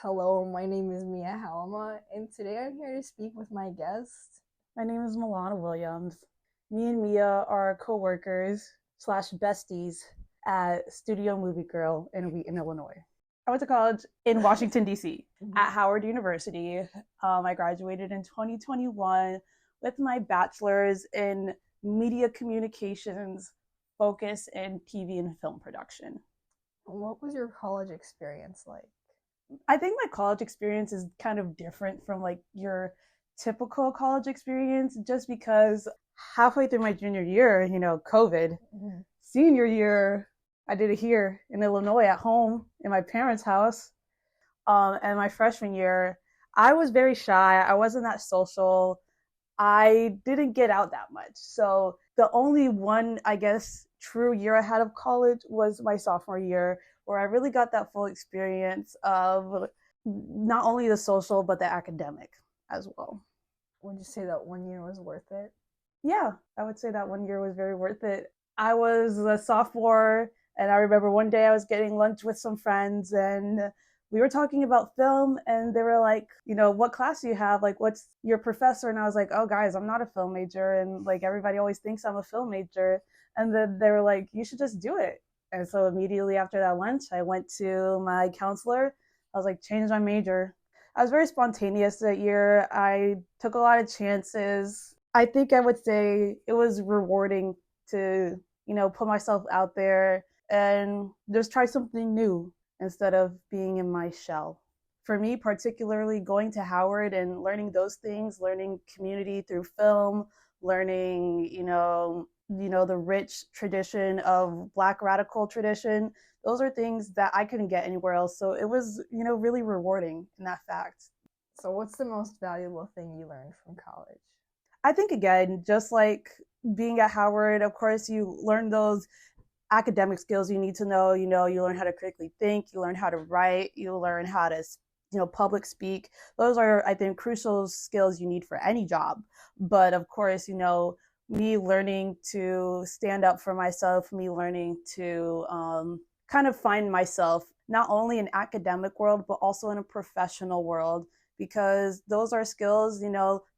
Hello, my name is Mia Halama, and today I'm here to speak with my guest. My name is Milan Williams. Me and Mia are co-workers slash besties at Studio Movie Girl in Wheaton, Illinois. I went to college in Washington, D.C. at Howard University. I graduated in 2021 with my bachelor's in media communications, focus in TV and film production. What was your college experience like? I think my college experience is kind of different from like your typical college experience just because halfway through my junior year, COVID. Mm-hmm. Senior year, I did it here in Illinois at home in my parents' house. And my freshman year, I was very shy. I wasn't that social. I didn't get out that much. So the only one, I guess, true year I had of college was my sophomore year, where I really got that full experience of not only the social, but the academic as well. Would you say that 1 year was worth it? Yeah, I would say that 1 year was very worth it. I was a sophomore, and I remember one day I was getting lunch with some friends, and we were talking about film, and they were like, what class do you have? Like, what's your professor? And I was like, oh, guys, I'm not a film major. And like, everybody always thinks I'm a film major. And then they were like, you should just do it. And so immediately after that lunch, I went to my counselor. I was like, change my major. I was very spontaneous that year. I took a lot of chances. I think I would say it was rewarding to, put myself out there and just try something new instead of being in my shell. For me, particularly going to Howard and learning those things, learning community through film, learning, the rich tradition of Black radical tradition, those are things that I couldn't get anywhere else. So it was, really rewarding in that fact. So what's the most valuable thing you learned from college? I think, again, just like being at Howard, of course, you learn those academic skills you need to know. You learn how to critically think, you learn how to write, you learn how to, public speak. Those are, I think, crucial skills you need for any job. But of course, me learning to stand up for myself, me learning to kind of find myself, not only in academic world, but also in a professional world, because those are skills,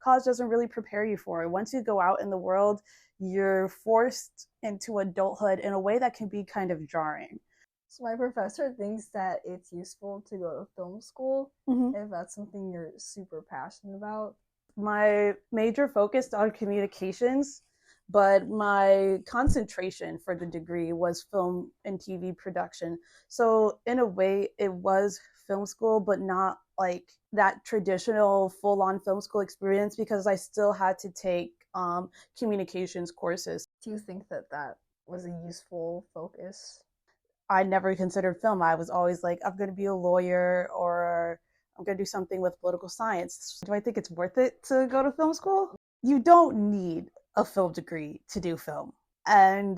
college doesn't really prepare you for. Once you go out in the world, you're forced into adulthood in a way that can be kind of jarring. So my professor thinks that it's useful to go to film school if that's something you're super passionate about. My major focused on communications, but my concentration for the degree was film and TV production. So in a way, it was film school, but not like that traditional full-on film school experience, because I still had to take communications courses. Do you think that that was a useful focus? I never considered film. I was always like, I'm going to be a lawyer, or I'm going to do something with political science. Do I think it's worth it to go to film school? You don't need a film degree to do film. And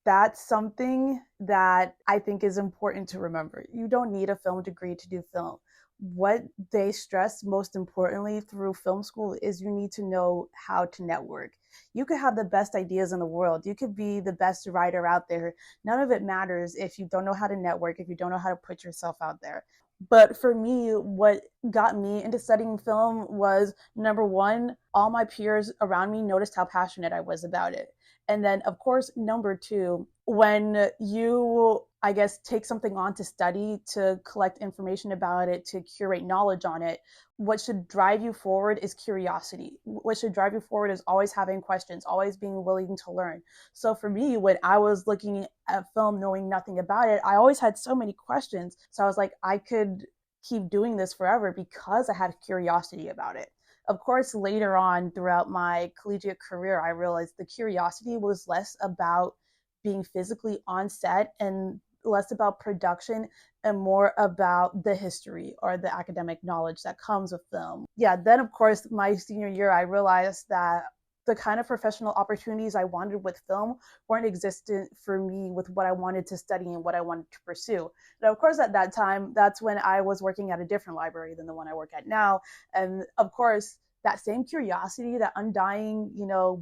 that's something that I think is important to remember. You don't need a film degree to do film. What they stress most importantly through film school is you need to know how to network. You could have the best ideas in the world. You could be the best writer out there. None of it matters if you don't know how to network, if you don't know how to put yourself out there. But for me, what got me into studying film was, number one, all my peers around me noticed how passionate I was about it. And then, of course, number two, when you, I guess, take something on to study, to collect information about it, to curate knowledge on it, what should drive you forward is curiosity. What should drive you forward is always having questions, always being willing to learn. So for me, when I was looking at film knowing nothing about it, I always had so many questions. So I was like, I could keep doing this forever because I had curiosity about it. Of course, later on throughout my collegiate career, I realized the curiosity was less about being physically on set and less about production and more about the history or the academic knowledge that comes with film. Yeah, then of course, my senior year, I realized that the kind of professional opportunities I wanted with film weren't existent for me with what I wanted to study and what I wanted to pursue. And of course, at that time, that's when I was working at a different library than the one I work at now. And of course, that same curiosity, that undying,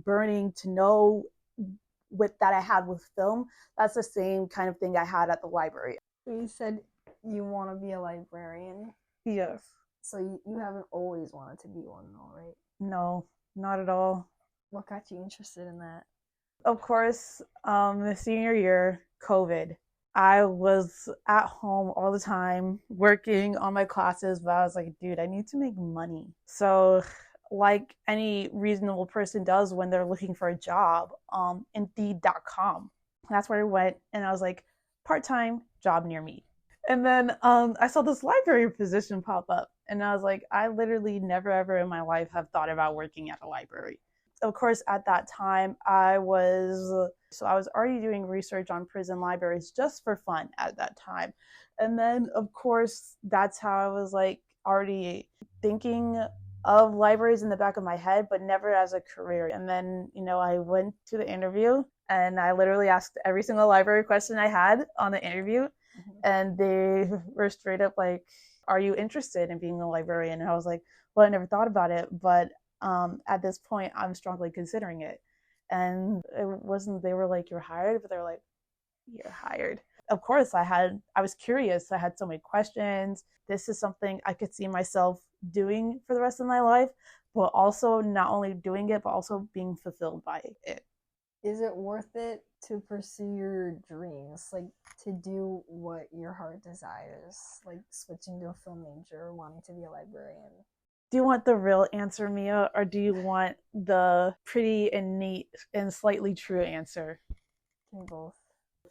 burning to know that I had with film, that's the same kind of thing I had at the library. You said you want to be a librarian. Yes. So you haven't always wanted to be one, though, right? No, not at all. What got you interested in that? Of course, the senior year, COVID. I was at home all the time working on my classes, but I was like, dude, I need to make money. So, like any reasonable person does when they're looking for a job, Indeed.com. That's where I went, and I was like, part-time job near me. And then I saw this library position pop up, and I was like, I literally never ever in my life have thought about working at a library. Of course, at that time, I was already doing research on prison libraries just for fun at that time. And then, of course, that's how I was like already thinking of libraries in the back of my head, but never as a career. And then, I went to the interview and I literally asked every single library question I had on the interview. Mm-hmm. And they were straight up like, are you interested in being a librarian? And I was like, well, I never thought about it, but at this point, I'm strongly considering it. And it wasn't, they were like, you're hired, but they're like, you're hired. Of course, I was curious. I had so many questions. This is something I could see myself doing for the rest of my life, but also not only doing it, but also being fulfilled by it. Is it worth it to pursue your dreams, like to do what your heart desires, like switching to a film major or wanting to be a librarian? Do you want the real answer, Mia, or do you want the pretty and neat and slightly true answer? Give me both.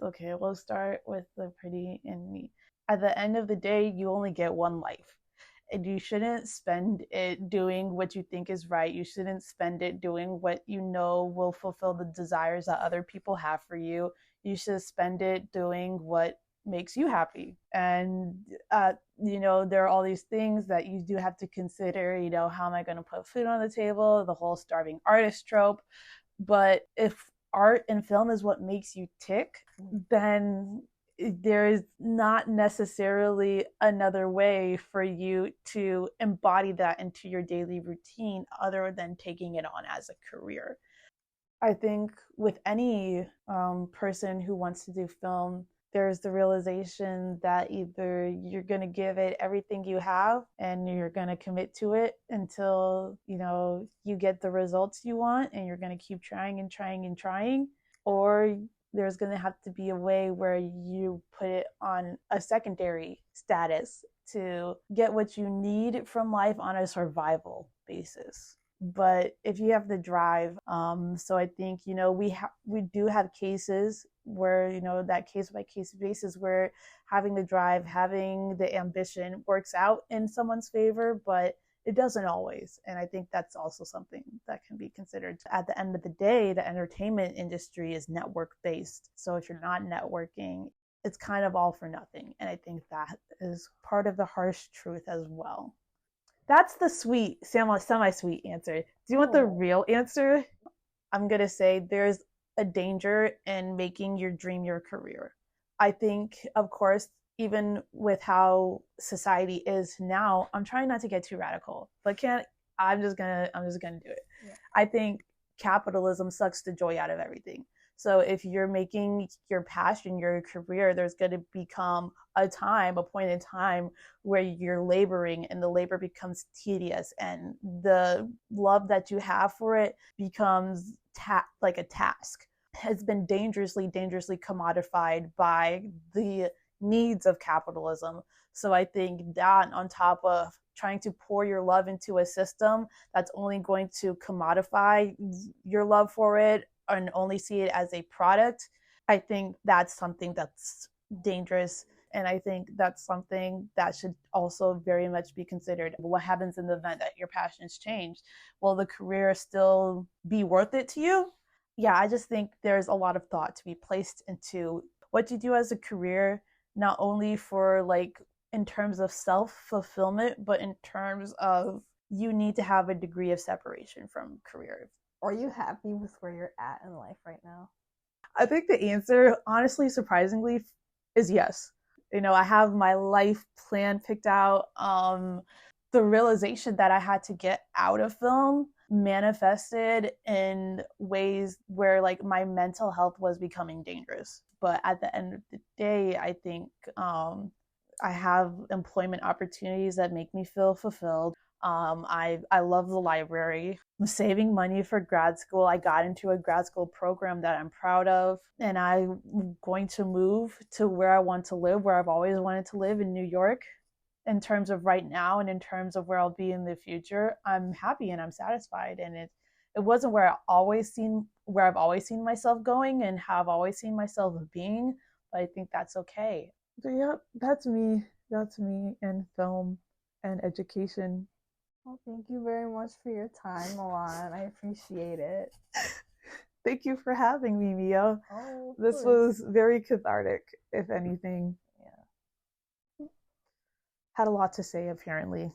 Okay, we'll start with the pretty and neat. At the end of the day, you only get one life. And you shouldn't spend it doing what you think is right. You shouldn't spend it doing what you know will fulfill the desires that other people have for you. You should spend it doing what makes you happy. And, there are all these things that you do have to consider. How am I going to put food on the table? The whole starving artist trope. But if art and film is what makes you tick, then there is not necessarily another way for you to embody that into your daily routine other than taking it on as a career. I think with any person who wants to do film, there's the realization that either you're going to give it everything you have and you're going to commit to it until, you get the results you want, and you're going to keep trying and trying and trying, or there's going to have to be a way where you put it on a secondary status to get what you need from life on a survival basis. But if you have the drive, so I think, we do have cases where, that case by case basis where having the drive, having the ambition works out in someone's favor, but it doesn't always. And I think that's also something that can be considered. At the end of the day, the entertainment industry is network based. So if you're not networking, it's kind of all for nothing. And I think that is part of the harsh truth as well. That's the sweet, semi-sweet answer. Do you want the real answer? I'm going to say there's a danger in making your dream your career. I think, of course, even with how society is now, I'm trying not to get too radical, but I'm just gonna do it. Yeah. I think capitalism sucks the joy out of everything. So if you're making your passion your career, there's going to become a point in time where you're laboring and the labor becomes tedious and the love that you have for it becomes like a task. Has been dangerously commodified by the needs of capitalism. So I think that, on top of trying to pour your love into a system that's only going to commodify your love for it and only see it as a product, I think that's something that's dangerous. And I think that's something that should also very much be considered. What happens in the event that your passions change? Will the career still be worth it to you? Yeah, I just think there's a lot of thought to be placed into what you do as a career, not only for like in terms of self-fulfillment, but in terms of you need to have a degree of separation from career. Are you happy with where you're at in life right now? I think the answer, honestly, surprisingly, is yes. I have my life plan picked out. The realization that I had to get out of film manifested in ways where like my mental health was becoming dangerous. But at the end of the day, I think I have employment opportunities that make me feel fulfilled. I love the library. I'm saving money for grad school. I got into a grad school program that I'm proud of, and I'm going to move to where I want to live, where I've always wanted to live in New York. In terms of right now and in terms of where I'll be in the future, I'm happy and I'm satisfied. And it wasn't where I've always seen myself going and have always seen myself being, but I think that's okay. But yeah, that's me. That's me in film and education. Well, thank you very much for your time, Milan. I appreciate it. Thank you for having me, Mia. Oh, This was very cathartic, if anything. Yeah. Had a lot to say, apparently.